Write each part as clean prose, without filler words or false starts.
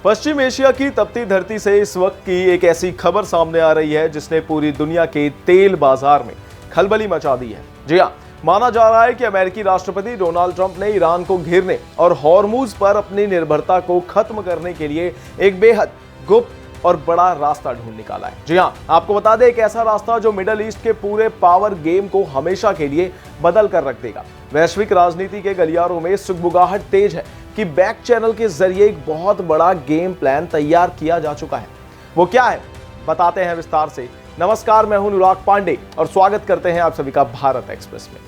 पश्चिम Asia की तपती धरती से इस वक्त की एक ऐसी खबर सामने आ रही है जिसने पूरी दुनिया के तेल बाजार में खलबली मचा दी है। जी हां, माना जा रहा है कि अमेरिकी राष्ट्रपति डोनाल्ड ट्रंप ने ईरान को घेरने और हॉर्मुज पर अपनी निर्भरता को खत्म करने के लिए एक बेहद गुप्त और बड़ा रास्ता ढूंढ निकाला है। जी हां, आपको बता दें, एक ऐसा रास्ता जो मिडिल ईस्ट के पूरे पावर गेम को हमेशा के लिए बदल कर रख देगा। वैश्विक राजनीति के गलियारों में सुगबुगाहट तेज है कि बैक चैनल के जरिए एक बहुत बड़ा गेम प्लान तैयार किया जा चुका है। वो क्या है, बताते हैं विस्तार से। नमस्कार, मैं हूं अनुराग पांडे और स्वागत करते हैं आप सभी का भारत एक्सप्रेस में।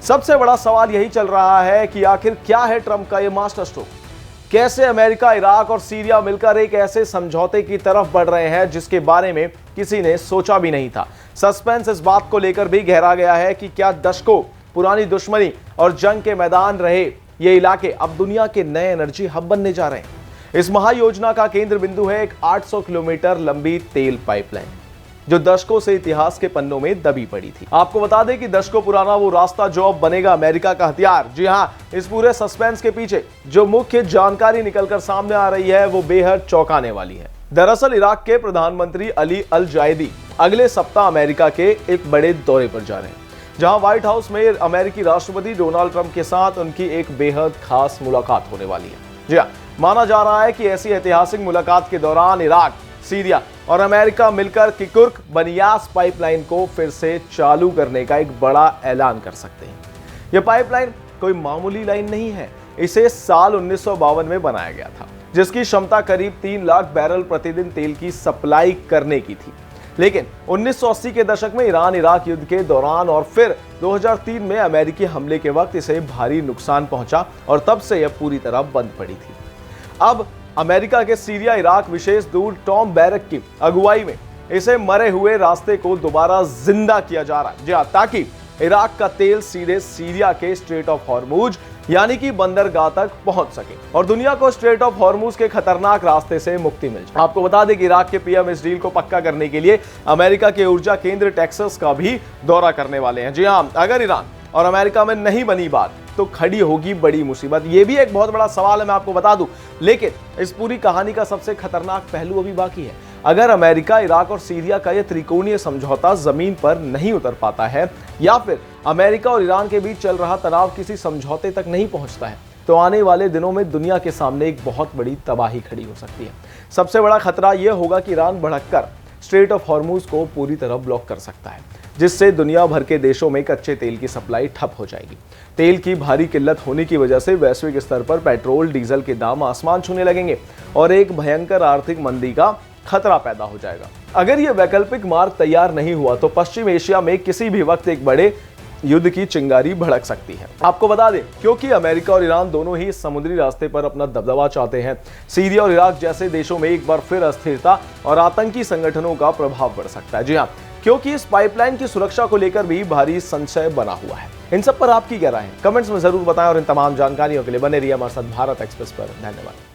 सबसे बड़ा सवाल यही चल रहा है कि आखिर क्या है ट्रंप का ये मास्टर स्ट्रोक। कैसे अमेरिका, इराक और सीरिया मिलकर एक ऐसे समझौते की तरफ बढ़ रहे हैं जिसके बारे में किसी ने सोचा भी नहीं था। सस्पेंस इस बात को लेकर भी गहरा गया है कि क्या दशकों पुरानी दुश्मनी और जंग के मैदान रहे ये इलाके अब दुनिया के नए एनर्जी हब बनने जा रहे हैं। इस महायोजना का केंद्र बिंदु है एक 800 किलोमीटर लंबी तेल पाइपलाइन जो दशकों से इतिहास के पन्नों में दबी पड़ी थी। आपको बता दें कि दशकों पुराना वो रास्ता जो अब बनेगा अमेरिका का हथियार। जी हां, इस पूरे सस्पेंस के पीछे जो मुख्य जानकारी निकलकर सामने आ रही है वो बेहद चौंकाने वाली है। दरअसल इराक के प्रधानमंत्री अली अल जायदी अगले सप्ताह अमेरिका के एक बड़े दौरे पर जा रहे हैं, जहां व्हाइट हाउस में अमेरिकी राष्ट्रपति डोनाल्ड ट्रंप के साथ उनकी एक बेहद खास मुलाकात होने वाली है। जी हां, माना जा रहा है कि ऐसी ऐतिहासिक मुलाकात के दौरान इराक, सीरिया और अमेरिका मिलकर किकुर्क बनियास पाइपलाइन को फिर से चालू करने का एक बड़ा ऐलान कर सकते हैं। यह पाइपलाइन कोई मामूली लाइन नहीं है। इसे साल 1952 में बनाया गया था, जिसकी क्षमता करीब 3 लाख बैरल प्रतिदिन तेल की सप्लाई करने की थी। लेकिन 1980 के दशक में ईरान इराक युद्ध के दौरान और फिर 2003 में अमेरिकी हमले के वक्त इसे भारी नुकसान पहुंचा और तब से यह पूरी तरह बंद पड़ी थी। अब अमेरिका के सीरिया इराक विशेष दूत टॉम बैरक की अगुवाई में इसे मरे हुए रास्ते को दोबारा जिंदा किया जा रहा है। जी हां, ताकि इराक का तेल सीधे सीरिया के स्ट्रेट ऑफ हॉर्मुज यानी कि बंदरगाह तक पहुंच सके और दुनिया को स्ट्रेट ऑफ हॉर्मुज के खतरनाक रास्ते से मुक्ति मिल जाए। आपको बता दें कि इराक के पीएम इस डील को पक्का करने के लिए अमेरिका के ऊर्जा केंद्र टेक्सास का भी दौरा करने वाले हैं। जी हां, अगर ईरान और अमेरिका में नहीं बनी बात तो खड़ी होगी बड़ी मुसीबत। यह भी एक बहुत बड़ा सवाल है, मैं आपको बता दूं। लेकिन इस पूरी कहानी का सबसे खतरनाक पहलू अभी बाकी है। अगर अमेरिका, इराक और सीरिया का यह त्रिकोणीय समझौता जमीन पर नहीं उतर पाता है या फिर अमेरिका और ईरान के बीच चल रहा तनाव किसी समझौते तक नहीं पहुंचता है, तो आने वाले दिनों में दुनिया के सामने एक बहुत बड़ी तबाही खड़ी हो सकती है। सबसे बड़ा खतरा यह होगा कि ईरान भड़ककर स्ट्रेट ऑफ हॉर्मुज को पूरी तरह ब्लॉक कर सकता है, जिससे दुनिया भर के देशों में कच्चे तेल की सप्लाई ठप हो जाएगी। तेल की भारी किल्लत होने की वजह से वैश्विक स्तर पर पेट्रोल, डीजल के दाम आसमान छूने लगेंगे और एक भयंकर आर्थिक मंदी का खतरा पैदा हो जाएगा। अगर यह वैकल्पिक मार्ग तैयार नहीं हुआ तो पश्चिम एशिया में किसी भी वक्त एक बड़े युद्ध की चिंगारी भड़क सकती है। आपको बता दें, क्योंकि अमेरिका और ईरान दोनों ही समुद्री रास्ते पर अपना दबदबा चाहते हैं, सीरिया और इराक जैसे देशों में एक बार फिर अस्थिरता और आतंकी संगठनों का प्रभाव बढ़ सकता है। जी हां, क्योंकि इस पाइपलाइन की सुरक्षा को लेकर भी भारी संशय बना हुआ है। इन सब पर आपकी क्या राय है, कमेंट्स में जरूर बताएं और इन तमाम जानकारियों के लिए बने रहिए हमारे साथ भारत एक्सप्रेस पर। धन्यवाद।